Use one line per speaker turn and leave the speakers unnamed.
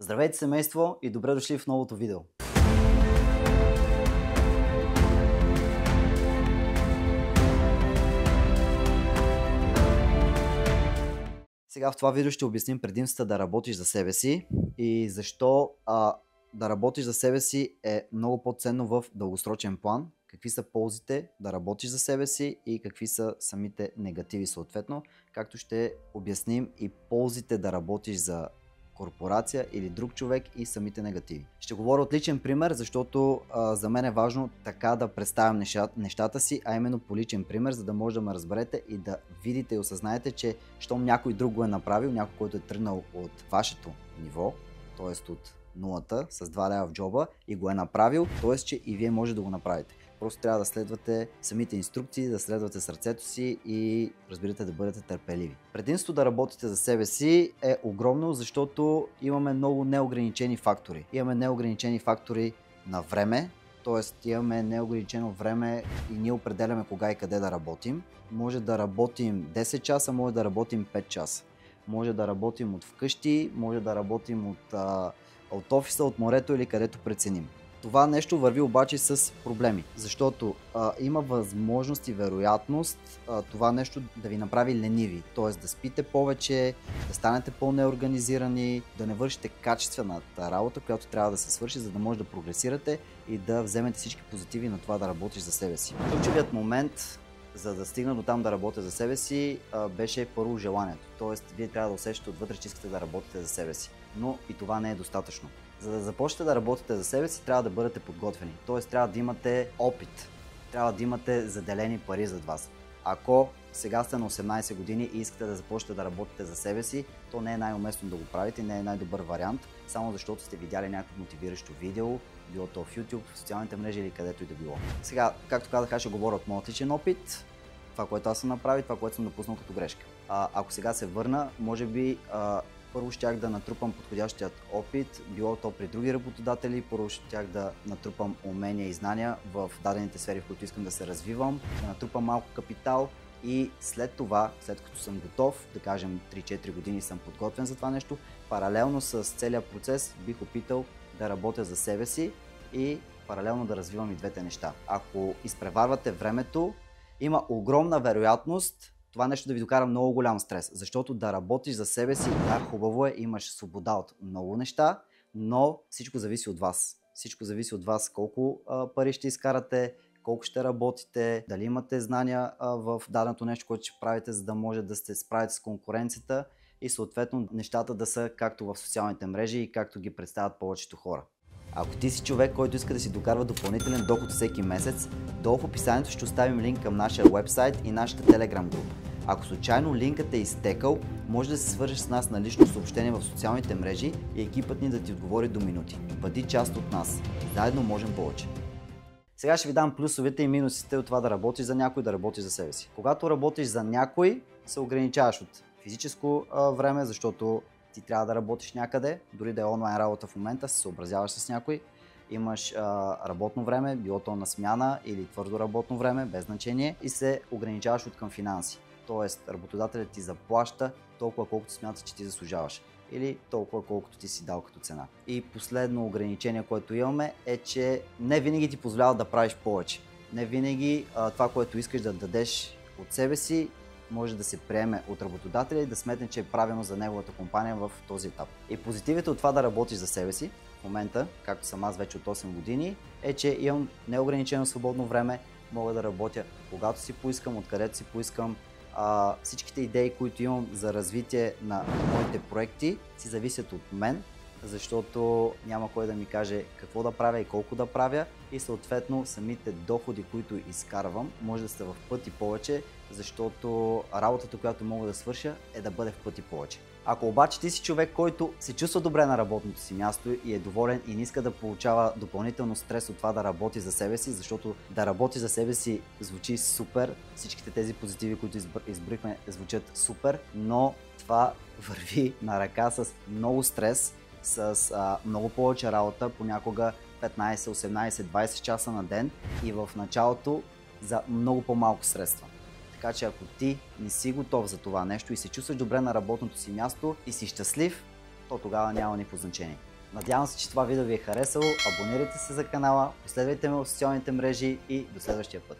Здравейте, семейство, и добре дошли в новото видео. Сега в това видео ще обясним предимствата да работиш за себе си и защо да работиш за себе си е много по-ценно в дългосрочен план. Какви са ползите да работиш за себе си и какви са самите негативи съответно, както ще обясним и ползите да работиш за корпорация или друг човек и самите негативи. Ще говоря от личен пример, защото за мен е важно така да представям нещата си, а именно по личен пример, за да може да ме разберете и да видите и осъзнаете, че щом някой друг го е направил, някой, който е тръгнал от вашето ниво, т.е. от нулата с 2 лева в джоба и го е направил, т.е. че и вие може да го направите. Просто трябва да следвате самите инструкции, да следвате сърцето си и, разбирате, да бъдете търпеливи. Предимството да работите за себе си е огромно, защото имаме много неограничени фактори. Имаме неограничени фактори на време, т.е. имаме неограничено време и ние определяме кога и къде да работим. Може да работим 10 часа, може да работим 5 часа. Може да работим от вкъщи, може да работим от офиса, от морето или където преценим. Това нещо върви обаче с проблеми, защото има възможност и вероятност това нещо да ви направи лениви, т.е. да спите повече, да станете по-неорганизирани, да не вършите качествената работа, която трябва да се свърши, за да може да прогресирате и да вземете всички позитиви на това да работиш за себе си. Ключовият момент, за да стигна до там да работя за себе си, беше първо желанието, т.е. вие трябва да усещате отвътре, че искате да работите за себе си, но и това не е достатъчно. За да започнете да работите за себе си, трябва да бъдете подготвени. Т.е. трябва да имате опит. Трябва да имате заделени пари зад вас. Ако сега сте на 18 години и искате да започнете да работите за себе си, то не е най-уместно да го правите, не е най-добър вариант, само защото сте видяли някакво мотивиращо видео, било то в YouTube, в социалните мрежи или където и да било. Сега, както казах, аз ще говоря от моят личен опит, това, което аз съм направил, това, което съм допуснал като грешка. Ако сега се върна, може би първо щях да натрупам подходящият опит, било то при други работодатели, първо щях да натрупам умения и знания в дадените сфери, в които искам да се развивам, да натрупам малко капитал и след това, след като съм готов, да кажем 3-4 години съм подготвен за това нещо, паралелно с целият процес бих опитал да работя за себе си и паралелно да развивам и двете неща. Ако изпреварвате времето, има огромна вероятност това нещо да ви докара много голям стрес, защото да работиш за себе си, да, хубаво е, имаш свобода от много неща, но всичко зависи от вас. Всичко зависи от вас колко пари ще изкарате, колко ще работите, дали имате знания в даденото нещо, което ще правите, за да може да се справите с конкуренцията и съответно нещата да са както в социалните мрежи и както ги представят повечето хора. Ако ти си човек, който иска да си докарва допълнителен доход всеки месец, долу в описанието ще оставим линк към нашия вебсайт и нашата Telegram група. Ако случайно линкът е изтекал, може да се свържеш с нас на лично съобщение в социалните мрежи и екипът ни да ти отговори до минути. Бъди част от нас. Заедно можем повече. Сега ще ви дам плюсовете и минусите от това да работиш за някой, да работиш за себе си. Когато работиш за някой, се ограничаваш от физическо време, защото ти трябва да работиш някъде, дори да е онлайн работа в момента, се съобразяваш с някой. Имаш работно време, било то на смяна или твърдо работно време, без значение, и се ограничаваш от към финанси. Тоест, работодателят ти заплаща толкова колкото смяташ, че ти заслужаваш. Или толкова колкото ти си дал като цена. И последно ограничение, което имаме, е, че не винаги ти позволява да правиш повече. Не винаги това, което искаш да дадеш от себе си, може да се приеме от работодателя и да сметне, че е правилно за неговата компания в този етап. И позитивите от това да работиш за себе си в момента, както съм аз вече от 8 години, е, че имам неограничено свободно време, мога да работя когато си поискам, откъдето си поискам. Всичките идеи, които имам за развитие на моите проекти, си зависят от мен, защото няма кой да ми каже какво да правя и колко да правя, и съответно самите доходи, които изкарвам, може да са в пъти повече, защото работата, която мога да свърша, е да бъде в пъти повече. Ако обаче ти си човек, който се чувства добре на работното си място и е доволен и не иска да получава допълнително стрес от това да работи за себе си, защото да работи за себе си звучи супер, всичките тези позитиви, които изброихме, звучат супер, но това върви на ръка с много стрес, с много повече работа, понякога 15, 18, 20 часа на ден и в началото за много по-малко средства. Така че ако ти не си готов за това нещо и се чувстваш добре на работното си място и си щастлив, то тогава няма никакво значение. Надявам се, че това видео ви е харесало. Абонирайте се за канала, последвайте ме в социалните мрежи и до следващия път.